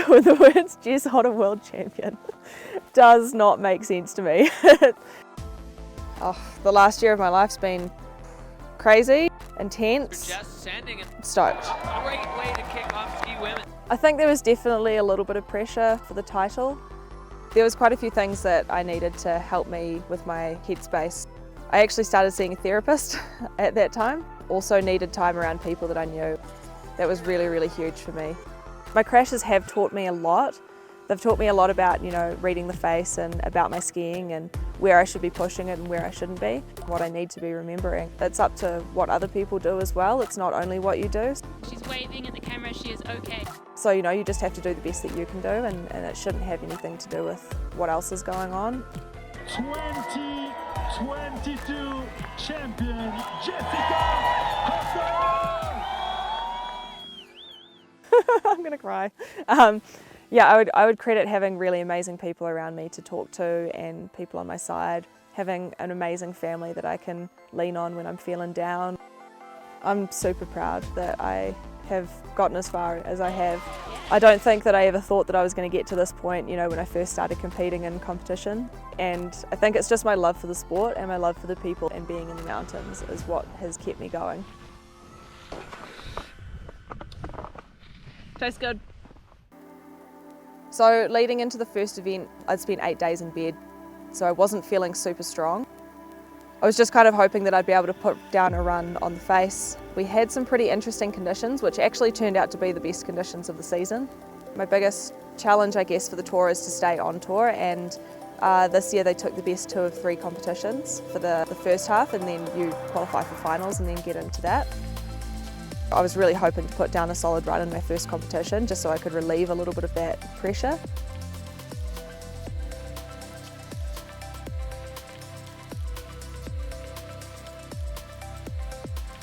with the words Jess Hotter World Champion does not make sense to me. The last year of my life's been crazy, intense, stoked. Great way to kick off Ski Women. I think there was definitely a little bit of pressure for the title. There was quite a few things that I needed to help me with my headspace. I actually started seeing a therapist at that time. Also needed time around people that I knew. That was really, really huge for me. My crashes have taught me a lot. They've taught me a lot about, reading the face and about my skiing and where I should be pushing it and where I shouldn't be, what I need to be remembering. It's up to what other people do as well. It's not only what you do. She's waving at the camera, she is okay. So, you just have to do the best that you can do and it shouldn't have anything to do with what else is going on. 2022 champion, Jessica Hotter! I'm gonna cry. I would credit having really amazing people around me to talk to and people on my side, having an amazing family that I can lean on when I'm feeling down. I'm super proud that I have gotten as far as I have. I don't think that I ever thought that I was going to get to this point, when I first started competing in competition. And I think it's just my love for the sport and my love for the people and being in the mountains is what has kept me going. Tastes good. So leading into the first event, I'd spent 8 days in bed, so I wasn't feeling super strong. I was just kind of hoping that I'd be able to put down a run on the face. We had some pretty interesting conditions, which actually turned out to be the best conditions of the season. My biggest challenge, I guess, for the tour is to stay on tour, and this year they took the best 2 of 3 competitions for the first half, and then you qualify for finals and then get into that. I was really hoping to put down a solid run in my first competition just so I could relieve a little bit of that pressure.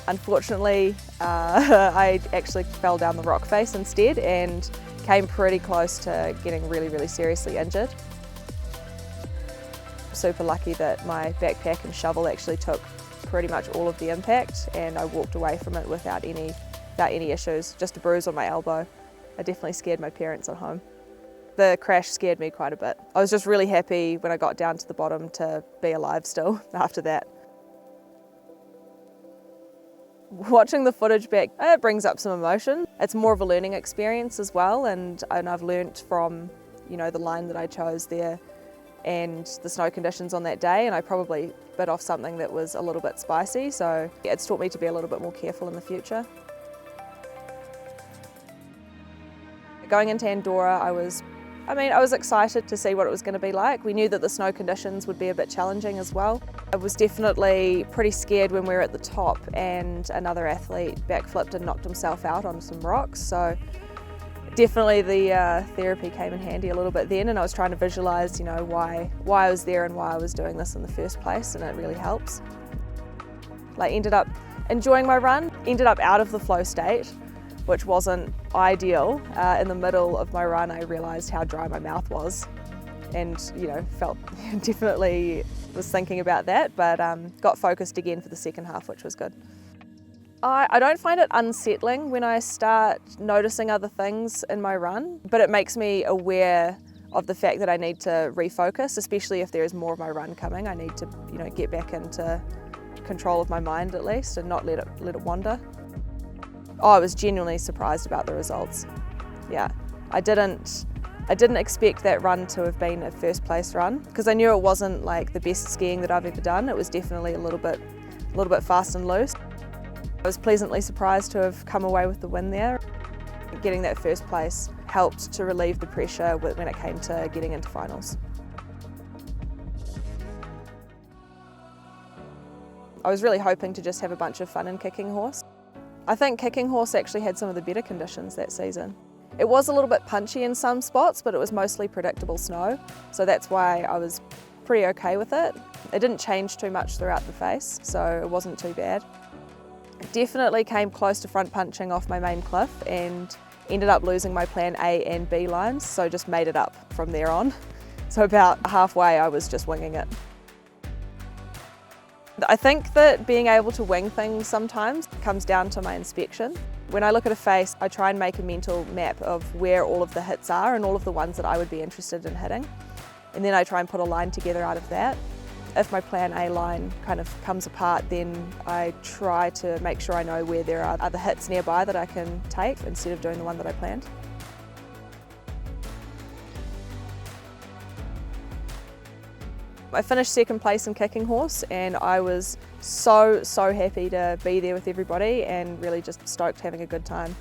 Unfortunately, I actually fell down the rock face instead and came pretty close to getting really, really seriously injured. Super lucky that my backpack and shovel actually took pretty much all of the impact and I walked away from it without any issues, just a bruise on my elbow. I definitely scared my parents at home. The crash scared me quite a bit. I was just really happy when I got down to the bottom to be alive still after that. Watching the footage back, it brings up some emotion. It's more of a learning experience as well, and I've learnt from, the line that I chose there and the snow conditions on that day, and I probably bit off something that was a little bit spicy, so it's taught me to be a little bit more careful in the future. Going into Andorra, I was excited to see what it was going to be like. We knew that the snow conditions would be a bit challenging as well. I was definitely pretty scared when we were at the top and another athlete backflipped and knocked himself out on some rocks. So definitely the therapy came in handy a little bit then, and I was trying to visualise, why I was there and why I was doing this in the first place, and it really helps. Ended up enjoying my run, ended up out of the flow state, which wasn't ideal. In the middle of my run, I realised how dry my mouth was and, felt definitely was thinking about that, but got focused again for the second half, which was good. I don't find it unsettling when I start noticing other things in my run, but it makes me aware of the fact that I need to refocus, especially if there is more of my run coming. I need to, get back into control of my mind at least and not let it wander. I was genuinely surprised about the results. Yeah, I didn't expect that run to have been a first place run because I knew it wasn't like the best skiing that I've ever done. It was definitely a little bit fast and loose. I was pleasantly surprised to have come away with the win there. Getting that first place helped to relieve the pressure when it came to getting into finals. I was really hoping to just have a bunch of fun in Kicking Horse. I think Kicking Horse actually had some of the better conditions that season. It was a little bit punchy in some spots, but it was mostly predictable snow, so that's why I was pretty okay with it. It didn't change too much throughout the face, so it wasn't too bad. Definitely came close to front punching off my main cliff and ended up losing my plan A and B lines, so just made it up from there on. So about halfway I was just winging it. I think that being able to wing things sometimes comes down to my inspection. When I look at a face, I try and make a mental map of where all of the hits are and all of the ones that I would be interested in hitting. And then I try and put a line together out of that. If my plan A line kind of comes apart, then I try to make sure I know where there are other hits nearby that I can take instead of doing the one that I planned. I finished second place in kicking horse and I was so happy to be there with everybody and really just stoked having a good time.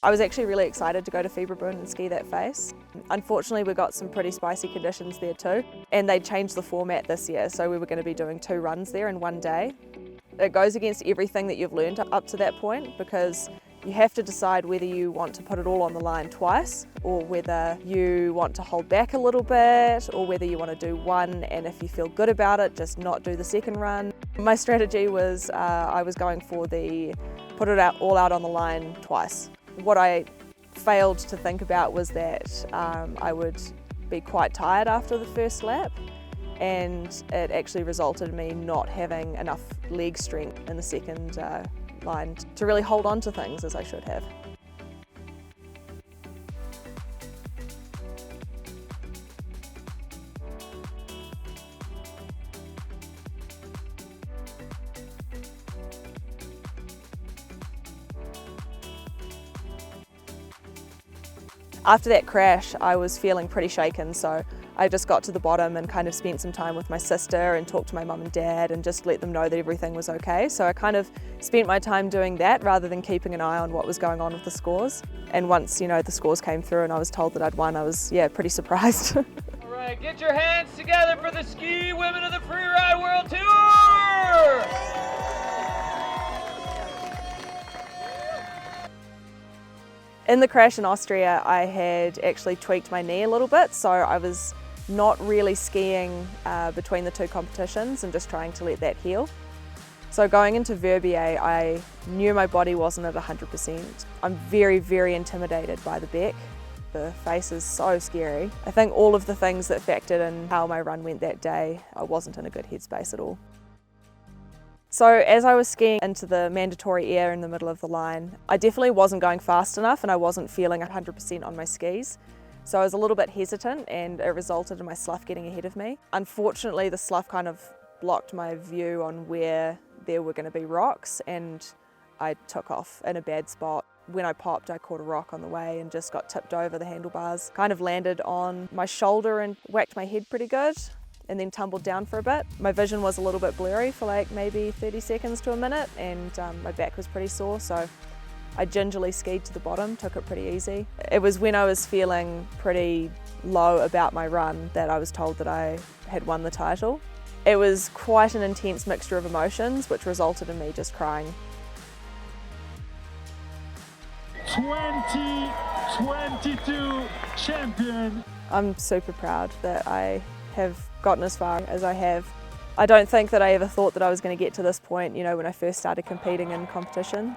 I was actually really excited to go to Freeride and ski that face. Unfortunately, we got some pretty spicy conditions there too, and they changed the format this year, so we were going to be doing 2 runs there in one day. It goes against everything that you've learned up to that point, because you have to decide whether you want to put it all on the line twice, or whether you want to hold back a little bit, or whether you want to do one, and if you feel good about it, just not do the second run. My strategy was I was going for the put it all out on the line twice. What I failed to think about was that I would be quite tired after the first lap, and it actually resulted in me not having enough leg strength in the second line to really hold on to things as I should have. After that crash, I was feeling pretty shaken, so I just got to the bottom and kind of spent some time with my sister and talked to my mum and dad and just let them know that everything was okay. So I kind of spent my time doing that rather than keeping an eye on what was going on with the scores. And once, the scores came through and I was told that I'd won, I was, pretty surprised. All right, get your hands together for the Ski Women of the Freeride World Tour! In the crash in Austria, I had actually tweaked my knee a little bit, so I was not really skiing between the 2 competitions and just trying to let that heal. So going into Verbier, I knew my body wasn't at 100%. I'm very intimidated by the Beck. The face is so scary. I think all of the things that factored in how my run went that day, I wasn't in a good headspace at all. So as I was skiing into the mandatory air in the middle of the line, I definitely wasn't going fast enough and I wasn't feeling 100% on my skis. So I was a little bit hesitant and it resulted in my slough getting ahead of me. Unfortunately, the slough kind of blocked my view on where there were going to be rocks and I took off in a bad spot. When I popped, I caught a rock on the way and just got tipped over the handlebars. Kind of landed on my shoulder and whacked my head pretty good, and then tumbled down for a bit. My vision was a little bit blurry for like maybe 30 seconds to a minute, and my back was pretty sore, so I gingerly skied to the bottom, took it pretty easy. It was when I was feeling pretty low about my run that I was told that I had won the title. It was quite an intense mixture of emotions, which resulted in me just crying. 2022 champion. I'm super proud that I have gotten as far as I have. I don't think that I ever thought that I was going to get to this point, when I first started competing in competition.